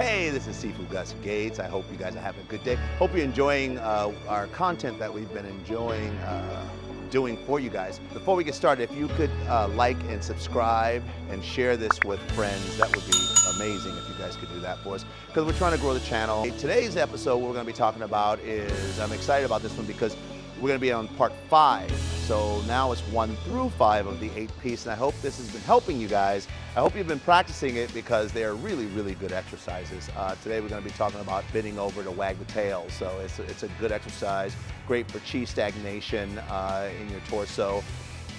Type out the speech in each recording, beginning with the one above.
Hey, this is Sifu Gus Gates. I hope you guys are having a good day. Hope you're enjoying our content that we've been enjoying doing for you guys. Before we get started, if you could like and subscribe and share this with friends, that would be amazing if you guys could do that for us, because we're trying to grow the channel. Today's episode, what we're going to be talking about is, I'm excited about this one because we're going to be on part 5. So now it's 1 through 5 of the 8-piece, and I hope this has been helping you guys. I hope you've been practicing it because they're really, really good exercises. Today we're going to be talking about bending over to wag the tail. So it's a good exercise, great for chi stagnation in your torso.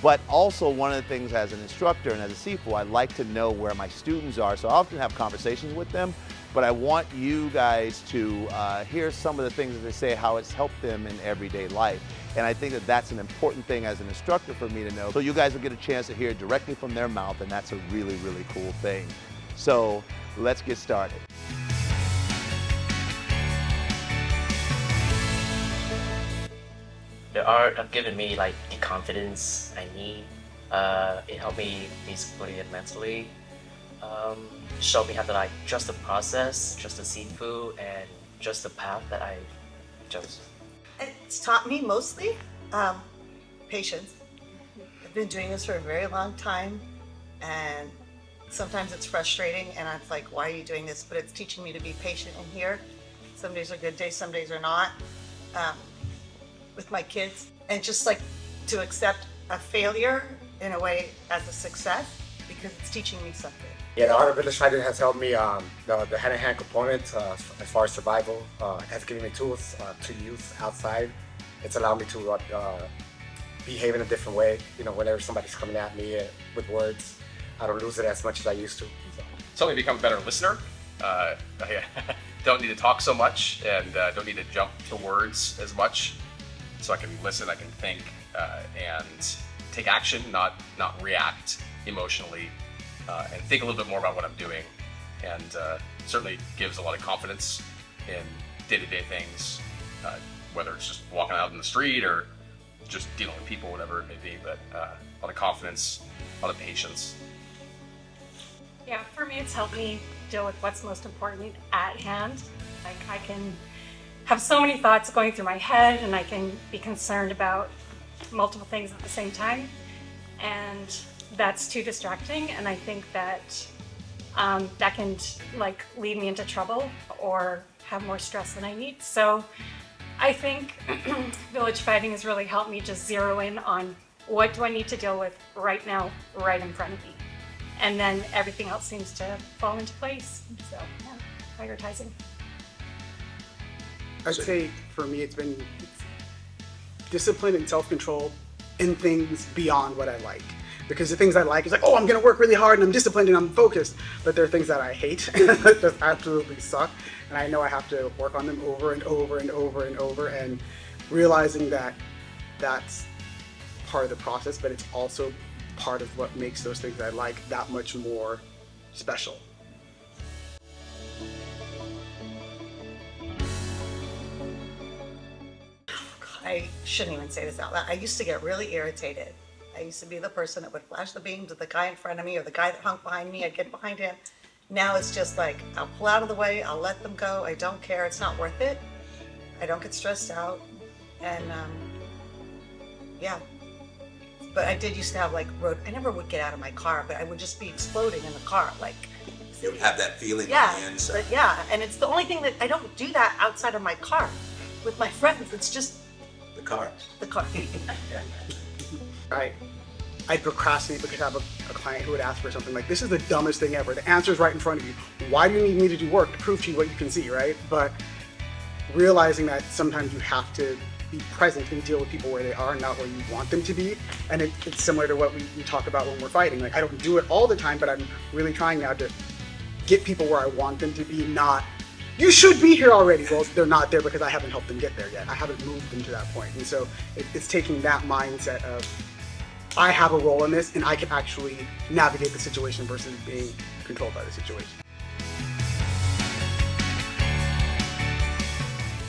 But also one of the things as an instructor and as a Sifu, I like to know where my students are. So I often have conversations with them, but I want you guys to hear some of the things that they say, how it's helped them in everyday life. And I think that that's an important thing as an instructor for me to know. So you guys will get a chance to hear it directly from their mouth, and that's a really, really cool thing. So let's get started. The art have given me like the confidence I need. It helped me physically and mentally. Showed me how to like trust the process, trust the Sifu, and just the path that I chose. It's taught me mostly patience. I've been doing this for a very long time, and sometimes it's frustrating, and it's like, why are you doing this? But it's teaching me to be patient in here. Some days are good days, some days are not. With my kids, and just like to accept a failure in a way as a success, because it's teaching me something. Yeah, the art of village fighting has helped me. The hand-in-hand component, as far as survival, has given me tools to use outside. It's allowed me to behave in a different way. You know, whenever somebody's coming at me with words, I don't lose it as much as I used to. So. It's helped me become a better listener. I don't need to talk so much, and don't need to jump to words as much. So I can listen, I can think, and take action, not react emotionally, and think a little bit more about what I'm doing. And certainly gives a lot of confidence in day-to-day things, whether it's just walking out in the street or just dealing with people, whatever it may be. But a lot of confidence, a lot of patience. Yeah, for me, it's helped me deal with what's most important at hand. Like, I can have so many thoughts going through my head, and I can be concerned about multiple things at the same time, and that's too distracting. And I think that that can like lead me into trouble or have more stress than I need. So I think village fighting has really helped me just zero in on what do I need to deal with right now, right in front of me, and then everything else seems to fall into place. So yeah, prioritizing. I'd say for me it's been discipline and self-control in things beyond what I like. Because the things I like is like, oh, I'm gonna work really hard and I'm disciplined and I'm focused. But there are things that I hate that just absolutely suck. And I know I have to work on them over and over and over and over, and realizing that that's part of the process, but it's also part of what makes those things I like that much more special. I shouldn't even say this out loud. I used to get really irritated. I used to be the person that would flash the beams at the guy in front of me or the guy that hung behind me. I'd get behind him. Now it's just like, I'll pull out of the way, I'll let them go. I don't care, it's not worth it. I don't get stressed out. And yeah. But I did used to have like I never would get out of my car, but I would just be exploding in the car. Like, you would have that feeling yeah, on the inside. but yeah, and it's the only thing that I don't do that outside of my car. With my friends, it's just The car. the car. I procrastinate because I have a client who would ask for something like, this is the dumbest thing ever. The answer's right in front of you. Why do you need me to do work to prove to you what you can see, right? But realizing that sometimes you have to be present and deal with people where they are, not where you want them to be. And it's similar to what we talk about when we're fighting. Like, I don't do it all the time, but I'm really trying now to get people where I want them to be, not, you should be here already. Well, they're not there because I haven't helped them get there yet. I haven't moved them to that point. And so it's taking that mindset of, I have a role in this and I can actually navigate the situation versus being controlled by the situation.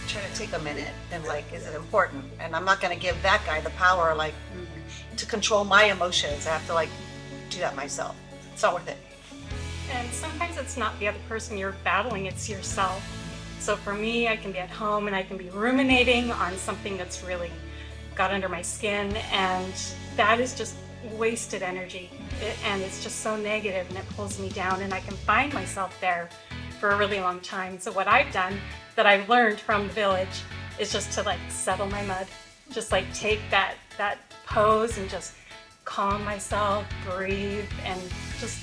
Try to take a minute and like, is it important? And I'm not gonna give that guy the power like to control my emotions. I have to like do that myself. It's not worth it. And sometimes it's not the other person you're battling, it's yourself. So for me, I can be at home and I can be ruminating on something that's really got under my skin, and that is just wasted energy. And it's just so negative and it pulls me down, and I can find myself there for a really long time. So what I've done that I've learned from the village is just to like settle my mud, just like take that pose and just calm myself, breathe, and just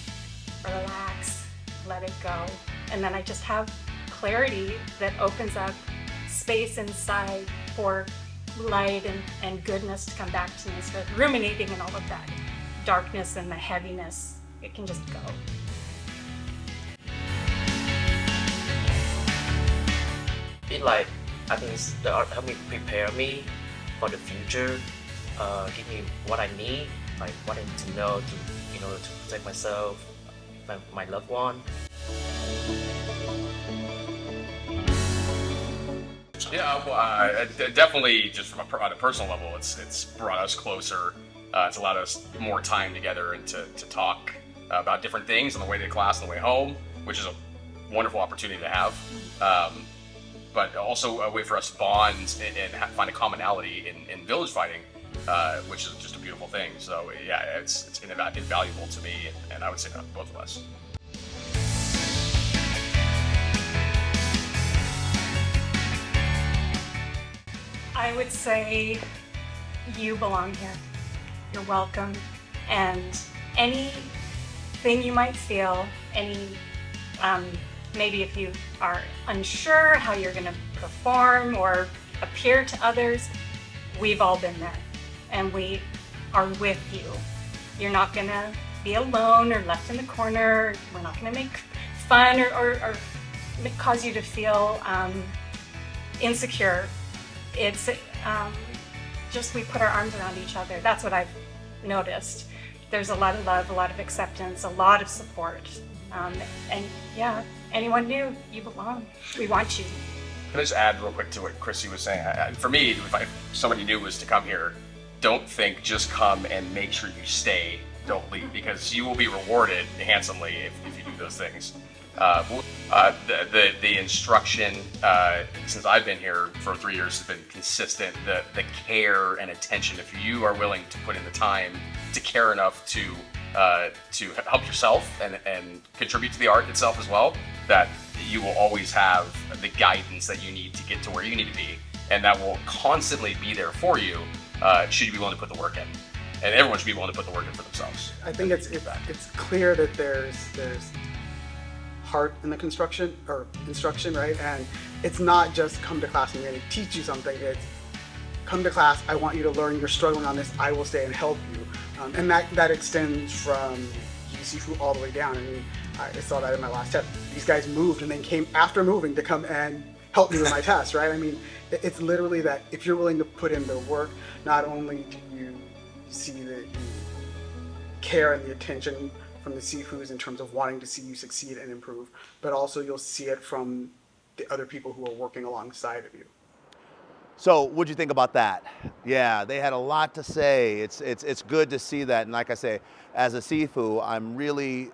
relax, let it go. And then I just have clarity that opens up space inside for light and goodness to come back to me instead of ruminating and all of that darkness and the heaviness. It can just go. It like, I think the art helped me prepare me for the future, give me what I need, like what I need to know to, in order to protect myself, my loved one. Yeah, well, definitely just on a personal level, it's brought us closer. It's allowed us more time together and to talk about different things on the way to class and the way home, which is a wonderful opportunity to have. But also a way for us to bond and find a commonality in village fighting, which is just a beautiful thing. So yeah, it's invaluable to me, and I would say to both of us. I would say you belong here. You're welcome. And anything you might feel, maybe if you are unsure how you're going to perform or appear to others, we've all been there. And we are with you. You're not going to be alone or left in the corner. We're not going to make fun or cause you to feel insecure. It's just we put our arms around each other. That's what I've noticed. There's a lot of love, a lot of acceptance, a lot of support. And yeah, anyone new, you belong. We want you. Can I just add real quick to what Chrissy was saying? For me, if somebody new was to come here, don't think just come and make sure you stay, don't leave, because you will be rewarded handsomely if you do those things. The instruction, since I've been here for 3 years, has been consistent. The care and attention, if you are willing to put in the time to care enough to help yourself and contribute to the art itself as well, that you will always have the guidance that you need to get to where you need to be, and that will constantly be there for you, should you be willing to put the work in. And everyone should be willing to put the work in for themselves. I think it's clear that there's heart in the instruction, right? And it's not just come to class and we're going to teach you something. It's come to class, I want you to learn, you're struggling on this, I will stay and help you. And that extends from Sifu all the way down. I mean, I saw that in my last test. These guys moved and then came after moving to come and help me with my test, right? I mean, it's literally that if you're willing to put in the work, not only do you see the care and the attention from the Sifus in terms of wanting to see you succeed and improve, but also you'll see it from the other people who are working alongside of you. So what'd you think about that? Yeah, they had a lot to say. It's good to see that. And like I say, as a Sifu, I'm really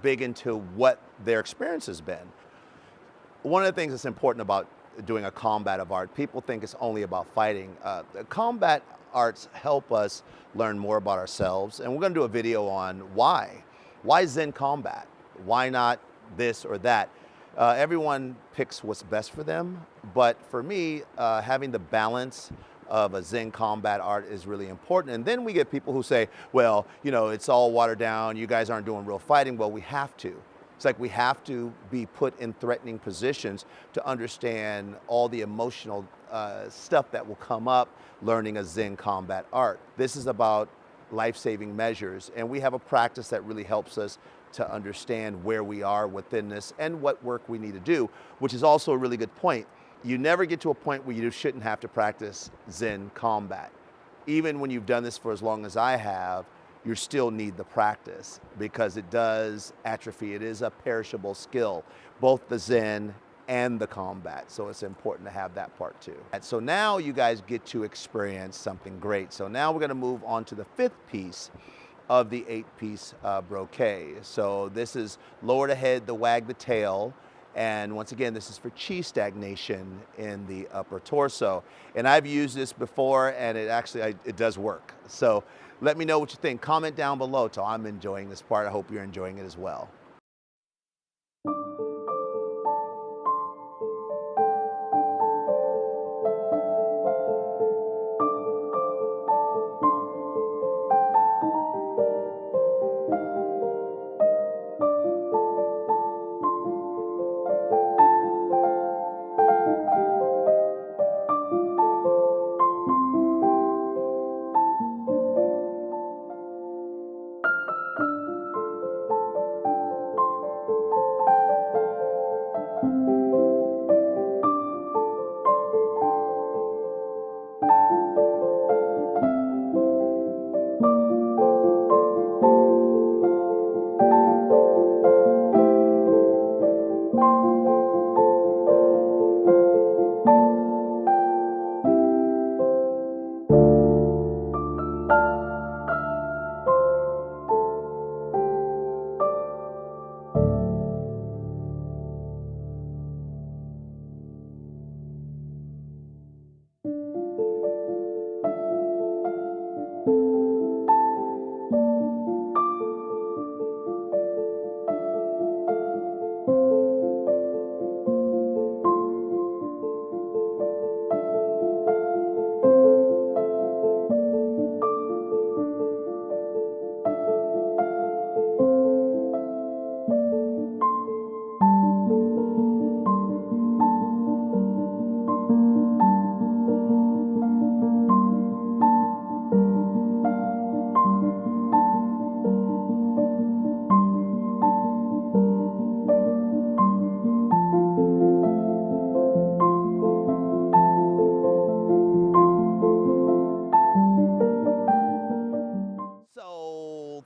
big into what their experience has been. One of the things that's important about doing a combat of art, people think it's only about fighting. The combat arts help us learn more about ourselves. And we're gonna do a video on why. Why Zen combat? Why not this or that? Everyone picks what's best for them, but for me, having the balance of a Zen combat art is really important. And then we get people who say, well, you know, it's all watered down, you guys aren't doing real fighting. Well, we have to. It's like we have to be put in threatening positions to understand all the emotional stuff that will come up learning a Zen combat art. This is about life-saving measures, and we have a practice that really helps us to understand where we are within this and what work we need to do, which is also a really good point. You never get to a point where you shouldn't have to practice Zen combat. Even when you've done this for as long as I have, you still need the practice because it does atrophy. It is a perishable skill, both the Zen and the combat. So it's important to have that part too. And so now you guys get to experience something great. So now we're gonna move on to the fifth piece of the 8-piece brocade. So this is lower the head, the wag the tail. And once again, this is for chi stagnation in the upper torso. And I've used this before, and it actually, it does work. So let me know what you think. Comment down below. So I'm enjoying this part. I hope you're enjoying it as well.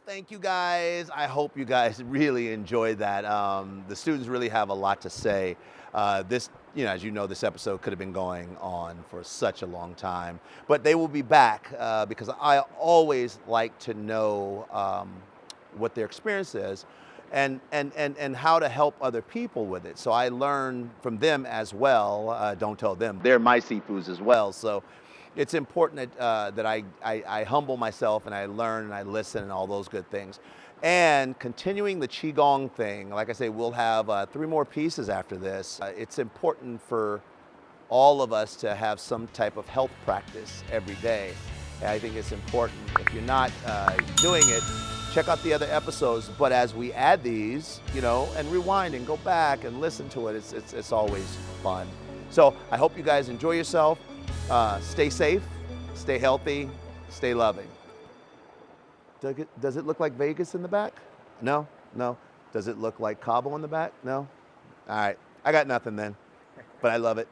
Thank you guys. I hope you guys really enjoyed that. The students really have a lot to say. This, as you know, this episode could have been going on for such a long time, but they will be back because I always like to know what their experience is and how to help other people with it. So I learn from them as well. Don't tell them. They're my Sifus as well. So it's important that I humble myself and I learn and I listen and all those good things. And continuing the Qigong thing, like I say, we'll have 3 more pieces after this. It's important for all of us to have some type of health practice every day. And I think it's important. If you're not doing it, check out the other episodes. But as we add these, and rewind and go back and listen to it, it's always fun. So I hope you guys enjoy yourself. Stay safe, stay healthy, stay loving. Does it look like Vegas in the back? No? No? Does it look like Cabo in the back? No? All right. I got nothing then, but I love it.